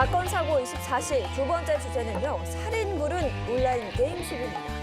사건 사고 24시 두 번째 주제는요. 살인 부른 온라인 게임 시비입니다.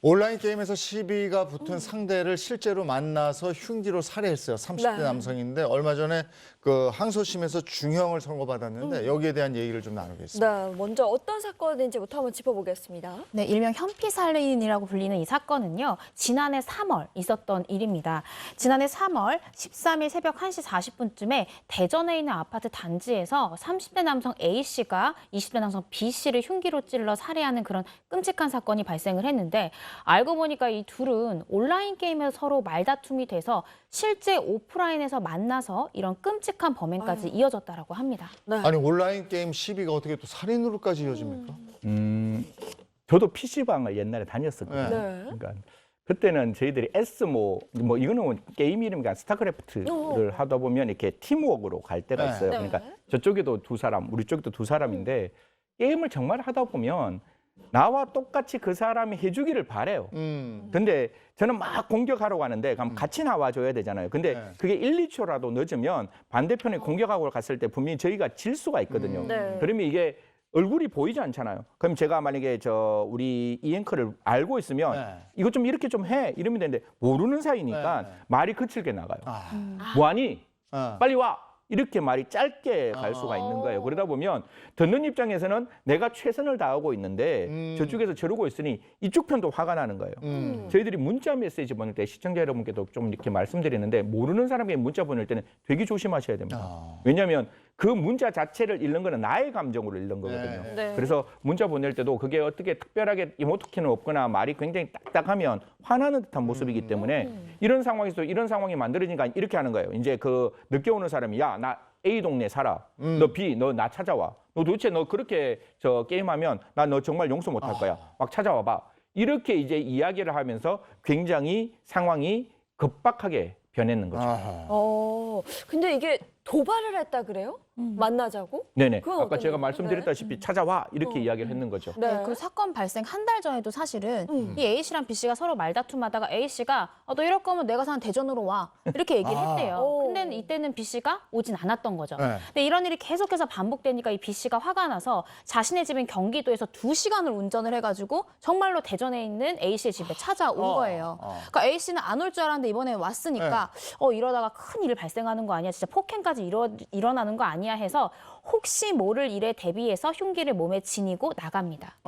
온라인 게임에서 시비가 붙은 상대를 실제로 만나서 흉기로 살해했어요. 30대 네. 남성인데 얼마 전에 그 항소심에서 중형을 선고받았는데 여기에 대한 얘기를 좀 나누겠습니다. 네, 먼저 어떤 사건인지부터 한번 짚어보겠습니다. 네, 일명 현피살인이라고 불리는 이 사건은요. 지난해 3월 있었던 일입니다. 지난해 3월 13일 새벽 1시 40분쯤에 대전에 있는 아파트 단지에서 30대 남성 A씨가 20대 남성 B씨를 흉기로 찔러 살해하는 그런 끔찍한 사건이 발생을 했는데 알고 보니까 이 둘은 온라인 게임에서 서로 말다툼이 돼서 실제 오프라인에서 만나서 이런 끔찍한 범행까지 이어졌다라고 합니다. 네. 아니 온라인 게임 시비가 어떻게 또 살인으로까지 이어집니까? 저도 PC방을 옛날에 다녔었거든요. 네. 그러니까 그때는 저희들이 뭐 이거는 게임 이름이니까 스타크래프트를 하다 보면 이렇게 팀워크로 갈 때가 네. 있어요. 네. 그러니까 저쪽에도 두 사람, 우리 쪽에도 두 사람인데 게임을 정말 하다 보면 나와 똑같이 그 사람이 해주기를 바래요. 근데 저는 막 공격하러 가는데 그럼 같이 나와줘야 되잖아요. 근데 네. 그게 1, 2초라도 늦으면 반대편에 공격하고 갔을 때 분명히 저희가 질 수가 있거든요. 네. 그러면 이게 얼굴이 보이지 않잖아요. 그럼 제가 만약에 우리 이 앵커를 알고 있으면 네. 이거 좀 이렇게 좀 해 이러면 되는데 모르는 사이니까 네, 네. 말이 거칠게 나가요. 아. 뭐하니? 아. 빨리 와. 이렇게 말이 짧게 갈 수가 있는 거예요. 그러다 보면 듣는 입장에서는 내가 최선을 다하고 있는데 저쪽에서 저러고 있으니 이쪽 편도 화가 나는 거예요. 저희들이 문자 메시지 보낼 때 시청자 여러분께도 좀 이렇게 말씀드리는데 모르는 사람에게 문자 보낼 때는 되게 조심하셔야 됩니다. 왜냐하면 그 문자 자체를 읽는 거는 나의 감정으로 읽는 거거든요. 네. 그래서 문자 보낼 때도 그게 어떻게 특별하게 이모티콘은 없거나 말이 굉장히 딱딱하면 화나는 듯한 모습이기 때문에 이런 상황에서 이런 상황이 만들어지니까 이렇게 하는 거예요. 이제 그 늦게 오는 사람이 야, 나 A 동네 살아. 너 B, 너 나 찾아와. 너 도대체 너 그렇게 게임하면 나 너 정말 용서 못 할 거야. 막 찾아와 봐. 이렇게 이제 이야기를 하면서 굉장히 상황이 급박하게 변했는 거죠. 아하. 근데 이게 도발을 했다 그래요? 만나자고? 네네. 그건 아까 어떤 제가 얘기예요? 말씀드렸다시피 찾아와 이렇게 이야기를 했는 거죠. 네. 그 사건 발생 한 달 전에도 사실은 이 A씨랑 B씨가 서로 말다툼하다가 A씨가 너 이럴 거면 내가 사는 대전으로 와 이렇게 얘기를 했대요. 오. 근데 이때는 B씨가 오진 않았던 거죠. 네. 근데 이런 일이 계속해서 반복되니까 이 B씨가 화가 나서 자신의 집인 경기도에서 2시간을 운전을 해가지고 정말로 대전에 있는 A씨의 집에 찾아온 거예요. 그러니까 A씨는 안 올 줄 알았는데 이번에 왔으니까 이러다가 큰 일이 발생하는 거 아니야? 진짜 폭행까지 일어나는 거 아니야? 해서 혹시 모를 일에 대비해서 흉기를 몸에 지니고 나갑니다.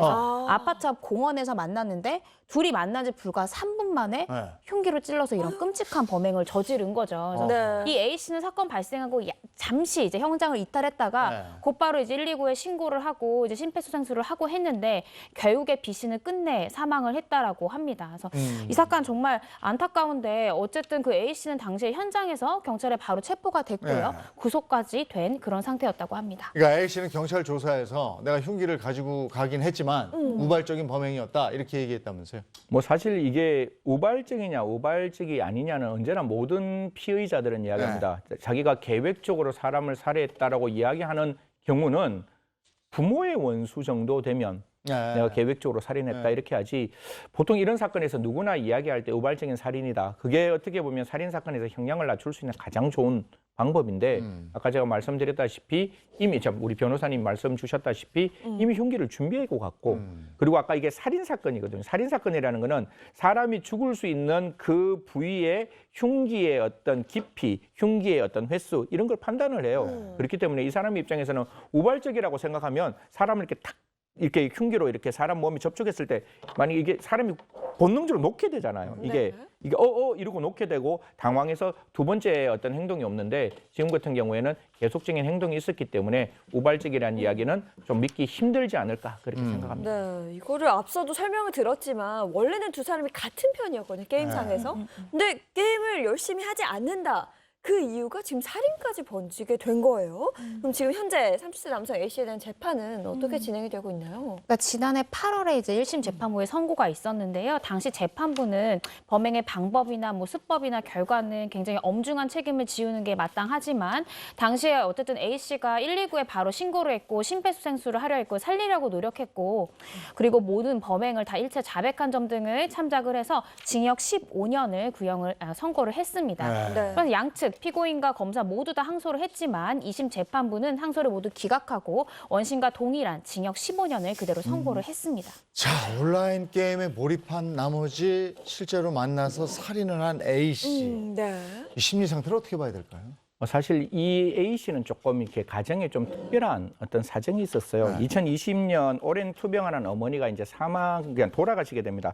아파트 앞 공원에서 만났는데 둘이 만난 지 불과 3분 만에 네. 흉기로 찔러서 이런 끔찍한 범행을 저지른 거죠. 그래서 네. 이 A씨는 사건 발생하고 잠시 이제 형장을 이탈했다가 네. 곧바로 이제 119에 신고를 하고 이제 심폐소생술을 하고 했는데 결국에 B씨는 끝내 사망을 했다라고 합니다. 그래서 이 사건 정말 안타까운데 어쨌든 그 A씨는 당시에 현장에서 경찰에 바로 체포가 됐고요. 네. 구속까지 된 그런 상태였다고 합니다. 그러니까 A씨는 경찰 조사에서 내가 흉기를 가지고 가긴 했지만 우발적인 범행이었다 이렇게 얘기했다면서요? 뭐 사실 이게 우발적이냐 우발적이 아니냐는 언제나 모든 피의자들은 이야기합니다. 자기가 계획적으로 사람을 살해했다라고 이야기하는 경우는 부모의 원수 정도 되면 네. 내가 계획적으로 살인했다 네. 이렇게 하지 보통 이런 사건에서 누구나 이야기할 때 우발적인 살인이다. 그게 어떻게 보면 살인 사건에서 형량을 낮출 수 있는 가장 좋은 방법인데 아까 제가 말씀드렸다시피 이미 우리 변호사님 말씀 주셨다시피 이미 흉기를 준비하고 갔고 그리고 아까 이게 살인 사건이거든요. 살인 사건이라는 거는 사람이 죽을 수 있는 그 부위에 흉기의 어떤 깊이, 흉기의 어떤 횟수 이런 걸 판단을 해요. 그렇기 때문에 이 사람 입장에서는 우발적이라고 생각하면 사람을 이렇게 탁 이렇게 흉기로 이렇게 사람 몸에 접촉했을 때 만약 이게 사람이 본능적으로 놓게 되잖아요. 이게 이러고 놓게 되고 당황해서 두 번째 어떤 행동이 없는데 지금 같은 경우에는 계속적인 행동이 있었기 때문에 우발적이라는 이야기는 좀 믿기 힘들지 않을까 그렇게 생각합니다. 네, 이거를 앞서도 설명을 들었지만 원래는 두 사람이 같은 편이었거든요, 게임상에서. 근데 게임을 열심히 하지 않는다. 그 이유가 지금 살인까지 번지게 된 거예요. 그럼 지금 현재 30대 남성 A씨에 대한 재판은 어떻게 진행이 되고 있나요? 그러니까 지난해 8월에 이제 1심 재판부에 선고가 있었는데요. 당시 재판부는 범행의 방법이나 뭐 수법이나 결과는 굉장히 엄중한 책임을 지우는 게 마땅하지만 당시에 어쨌든 A 씨가 119에 바로 신고를 했고 심폐소생술을 하려 했고 살리려고 노력했고 그리고 모든 범행을 다 일체 자백한 점 등을 참작을 해서 징역 15년을 선고를 했습니다. 네. 그래서 양측 피고인과 검사 모두 다 항소를 했지만 2심 재판부는 항소를 모두 기각하고 원심과 동일한 징역 15년을 그대로 선고를 했습니다. 자, 온라인 게임에 몰입한 나머지 실제로 만나서 살인을 한 A 씨. 네. 이 심리 상태를 어떻게 봐야 될까요? 사실 이 A 씨는 조금 이렇게 가정에 좀 특별한 어떤 사정이 있었어요. 2020년 오랜 투병하는 어머니가 이제 그냥 돌아가시게 됩니다.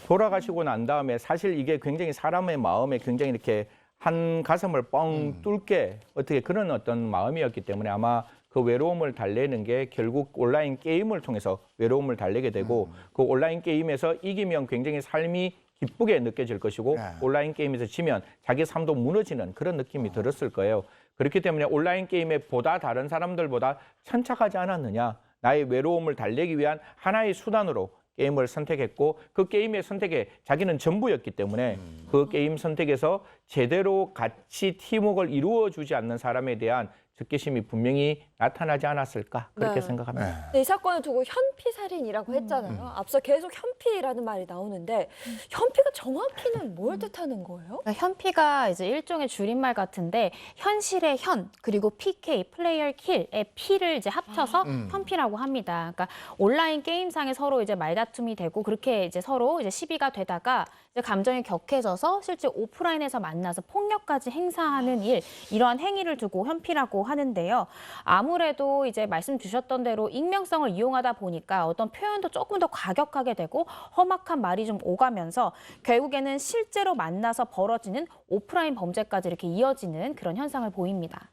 돌아가시고 난 다음에 사실 이게 굉장히 사람의 마음에 굉장히 이렇게 한 가슴을 뻥 뚫게 어떻게 그런 어떤 마음이었기 때문에 아마 그 외로움을 달래는 게 결국 온라인 게임을 통해서 외로움을 달래게 되고 그 온라인 게임에서 이기면 굉장히 삶이 기쁘게 느껴질 것이고 온라인 게임에서 지면 자기 삶도 무너지는 그런 느낌이 들었을 거예요. 그렇기 때문에 온라인 게임에 보다 다른 사람들보다 천착하지 않았느냐. 나의 외로움을 달래기 위한 하나의 수단으로 게임을 선택했고 그 게임의 선택에 자기는 전부였기 때문에 그 게임 선택에서 제대로 같이 팀워크를 이루어주지 않는 사람에 대한 적개심이 분명히 나타나지 않았을까 그렇게 네. 생각합니다. 네, 이 사건을 두고 현피살인이라고 했잖아요. 앞서 계속 현피라는 말이 나오는데 현피가 정확히는 뭘 뜻하는 거예요? 그러니까 현피가 이제 일종의 줄임말 같은데 현실의 현 그리고 PK 플레이어 킬의 P를 이제 합쳐서 현피라고 합니다. 그러니까 온라인 게임상에 서로 이제 말다툼이 되고 그렇게 이제 서로 이제 시비가 되다가 이제 감정이 격해져서 실제 오프라인에서 만나서 폭력까지 행사하는 이러한 행위를 두고 현피라고 하는데요. 아무래도 이제 말씀 주셨던 대로 익명성을 이용하다 보니까 어떤 표현도 조금 더 과격하게 되고 험악한 말이 좀 오가면서 결국에는 실제로 만나서 벌어지는 오프라인 범죄까지 이렇게 이어지는 그런 현상을 보입니다.